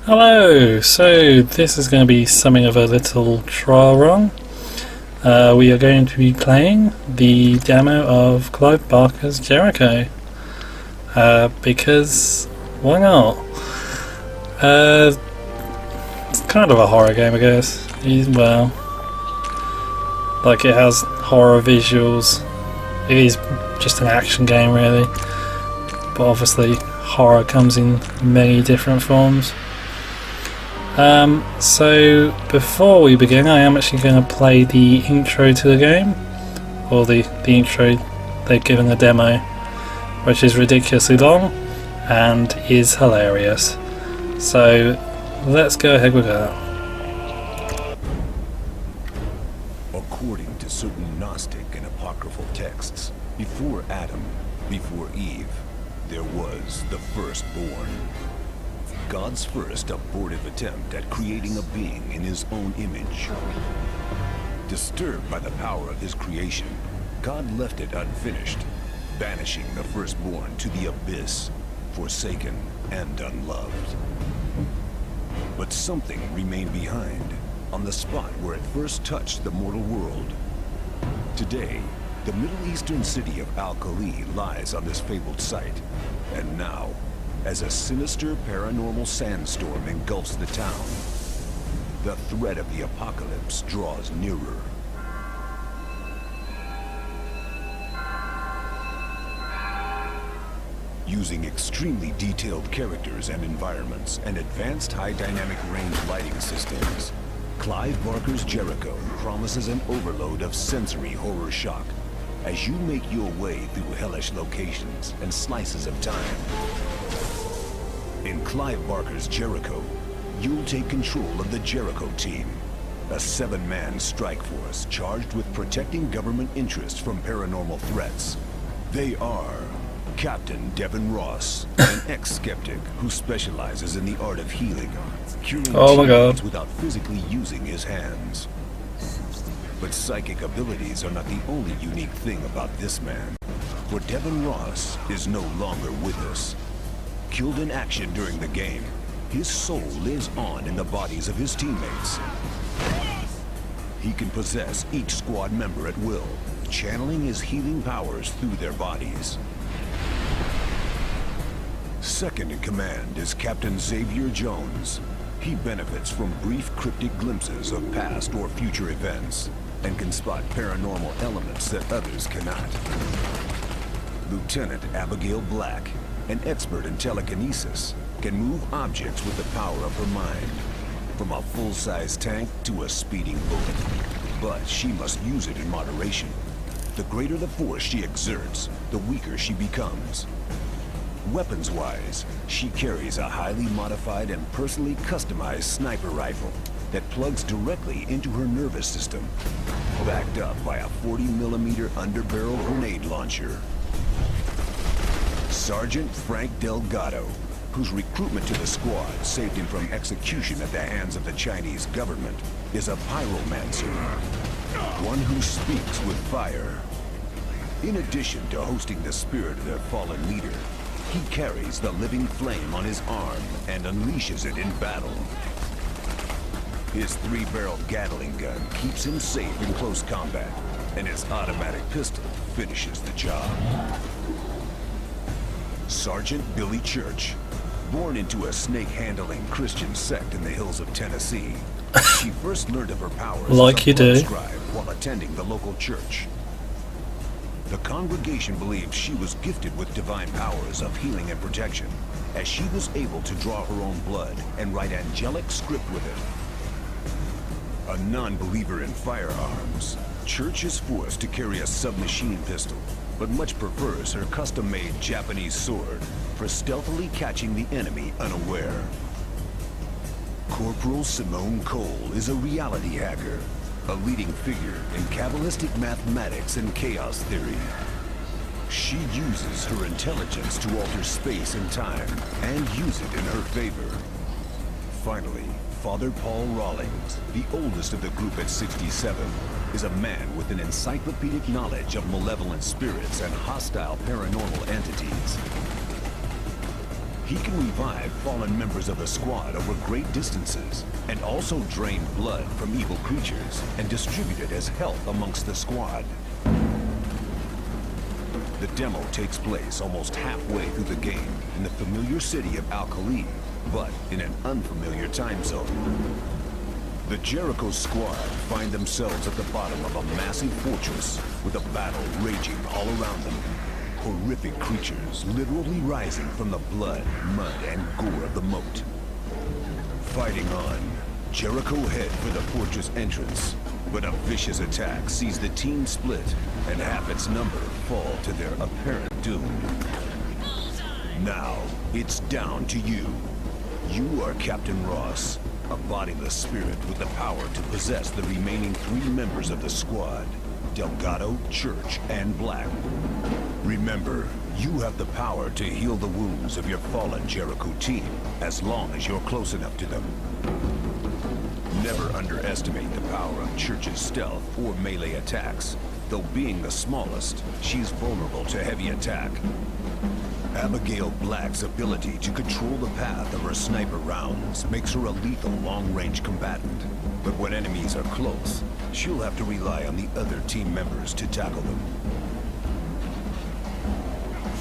Hello, so this is going to be something of a little trial run. We are going to be playing the demo of Clive Barker's Jericho. Because why not? It's kind of a horror game, I guess. Well, like it has horror visuals. It is just an action game, really. But obviously, horror comes in many different forms. So before we begin, I am actually going to play the intro to the game, or the intro they've given the demo, which is ridiculously long and is hilarious. So let's go ahead with that. According to certain Gnostic and apocryphal texts, before Adam, before Eve, there was the firstborn. God's first abortive attempt at creating a being in his own image. Disturbed by the power of his creation, God left it unfinished, banishing the firstborn to the abyss, forsaken and unloved. But something remained behind, on the spot where it first touched the mortal world. Today, the Middle Eastern city of Al-Khali lies on this fabled site, and now, as a sinister paranormal sandstorm engulfs the town, the threat of the apocalypse draws nearer. Using extremely detailed characters and environments and advanced high-dynamic range lighting systems, Clive Barker's Jericho promises an overload of sensory horror shock as you make your way through hellish locations and slices of time. In Clive Barker's Jericho, you'll take control of the Jericho team, a 7-man strike force charged with protecting government interests from paranormal threats. They are Captain Devin Ross, an ex-skeptic who specializes in the art of healing, curing demons without physically using his hands. But psychic abilities are not the only unique thing about this man, for Devin Ross is no longer with us. Killed in action during the game, his soul lives on in the bodies of his teammates. He can possess each squad member at will, channeling his healing powers through their bodies. Second in command is Captain Xavier Jones. He benefits from brief cryptic glimpses of past or future events, and can spot paranormal elements that others cannot. Lieutenant Abigail Black, an expert in telekinesis, can move objects with the power of her mind, from a full-size tank to a speeding bullet. But she must use it in moderation. The greater the force she exerts, the weaker she becomes. Weapons-wise, she carries a highly modified and personally customized sniper rifle that plugs directly into her nervous system, backed up by a 40mm underbarrel grenade launcher. Sergeant Frank Delgado, whose recruitment to the squad saved him from execution at the hands of the Chinese government, is a pyromancer, one who speaks with fire. In addition to hosting the spirit of their fallen leader, he carries the living flame on his arm and unleashes it in battle. His 3-barreled Gatling gun keeps him safe in close combat, and his automatic pistol finishes the job. Sergeant Billy Church, born into a snake-handling Christian sect in the hills of Tennessee, she first learned of her powers like as a you do scribe while attending the local church. The congregation believed she was gifted with divine powers of healing and protection, as she was able to draw her own blood and write angelic script with it. A non-believer in firearms, Church is forced to carry a submachine pistol, but much prefers her custom-made Japanese sword for stealthily catching the enemy unaware. Corporal Simone Cole is a reality hacker, a leading figure in Kabbalistic mathematics and chaos theory. She uses her intelligence to alter space and time, and use it in her favor. Finally, Father Paul Rawlings, the oldest of the group at 67, is a man with an encyclopedic knowledge of malevolent spirits and hostile paranormal entities. He can revive fallen members of the squad over great distances, and also drain blood from evil creatures and distribute it as health amongst the squad. The demo takes place almost halfway through the game in the familiar city of Al-Khalid, but in an unfamiliar time zone. The Jericho squad find themselves at the bottom of a massive fortress with a battle raging all around them. Horrific creatures literally rising from the blood, mud, and gore of the moat. Fighting on, Jericho head for the fortress entrance, but a vicious attack sees the team split and half its number fall to their apparent doom. Now, it's down to you. You are Captain Ross, a bodiless spirit with the power to possess the remaining 3 members of the squad, Delgado, Church, and Black. Remember, you have the power to heal the wounds of your fallen Jericho team, as long as you're close enough to them. Never underestimate the power of Church's stealth or melee attacks. Though being the smallest, she's vulnerable to heavy attack. Abigail Black's ability to control the path of her sniper rounds makes her a lethal long-range combatant. But when enemies are close, she'll have to rely on the other team members to tackle them.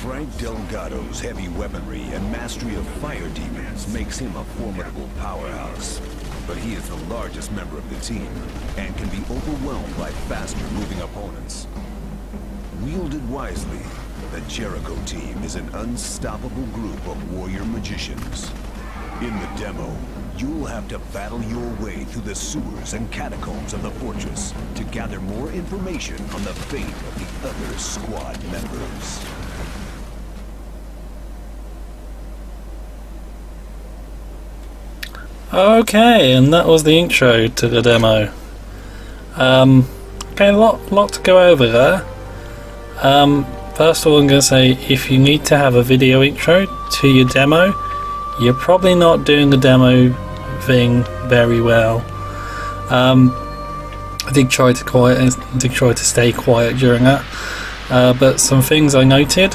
Frank Delgado's heavy weaponry and mastery of fire demons makes him a formidable powerhouse. But he is the largest member of the team, and can be overwhelmed by faster-moving opponents. Wielded wisely, the Jericho team is an unstoppable group of warrior magicians. In the demo, you'll have to battle your way through the sewers and catacombs of the fortress to gather more information on the fate of the other squad members. Okay, and that was the intro to the demo. Okay, a lot to go over there. First of all, I'm going to say, if you need to have a video intro to your demo, you're probably not doing the demo thing very well. I did try to stay quiet during that, but some things I noted.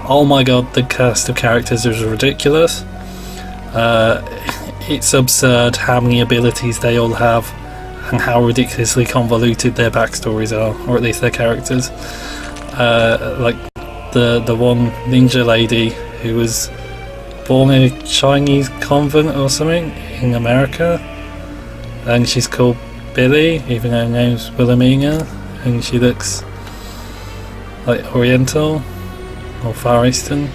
Oh my god, the cast of characters is ridiculous. It's absurd how many abilities they all have and how ridiculously convoluted their backstories are, or at least their characters. Like the one ninja lady who was born in a Chinese convent or something in America, and she's called Billy, even though her name's Wilhelmina, and she looks like Oriental or Far Eastern.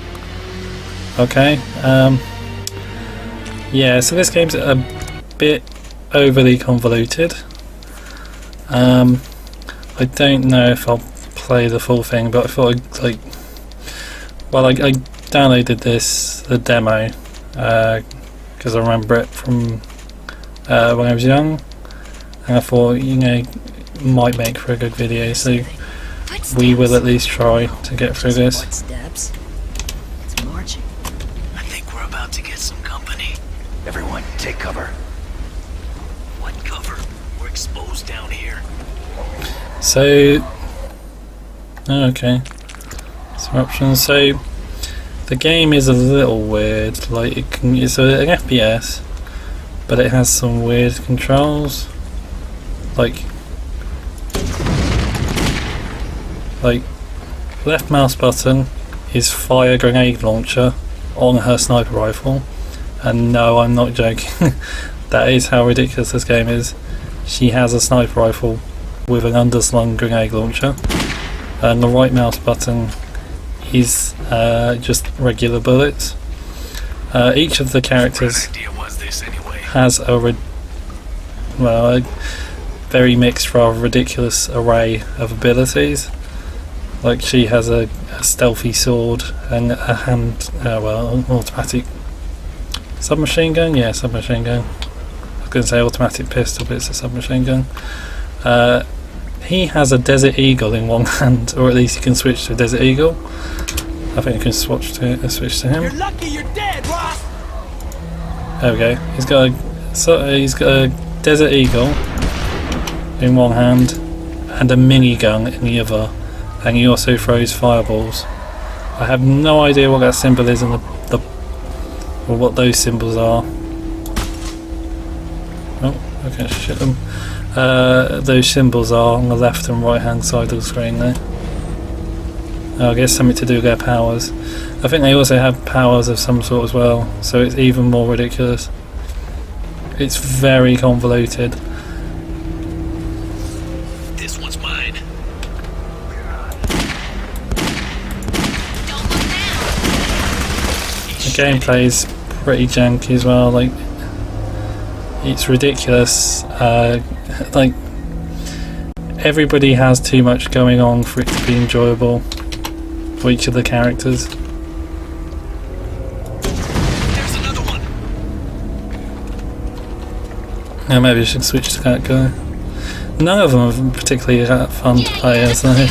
Okay, yeah, so this game's a bit overly convoluted. I don't know if I'll play the full thing, but I thought I downloaded the demo, because I remember it from when I was young, and I thought, you know, it might make for a good video, so we will at least try to get through this. Footsteps. It's marching. I think we're about to get some company. Everyone, take cover. What cover? We're exposed down here. So, okay, some options. So, the game is a little weird. Like it's an FPS, but it has some weird controls. Like left mouse button is fire grenade launcher on her sniper rifle, and no, I'm not joking. That is how ridiculous this game is. She has a sniper rifle with an underslung grenade launcher, and the right mouse button is just regular bullets. Each of the characters has a very mixed, rather ridiculous array of abilities. Like she has a stealthy sword and a an automatic submachine gun. Yeah, submachine gun. I was going to say automatic pistol, but it's a submachine gun. He has a Desert Eagle in one hand, or at least you can switch to a Desert Eagle. I think you can switch to him. You're lucky you're dead, Ross. There we go. He's got a Desert Eagle in one hand and a minigun in the other, and he also throws fireballs. I have no idea what that symbol is in or what those symbols are. Oh, I can't shit them. Those symbols are on the left and right hand side of the screen there. I guess something to do with their powers. I think they also have powers of some sort as well, so it's even more ridiculous. It's very convoluted. This one's mine. The gameplay's pretty janky as well, like it's ridiculous. Like everybody has too much going on for it to be enjoyable for each of the characters. There's another one. Now maybe I should switch to that guy. None of them are particularly fun to play as though.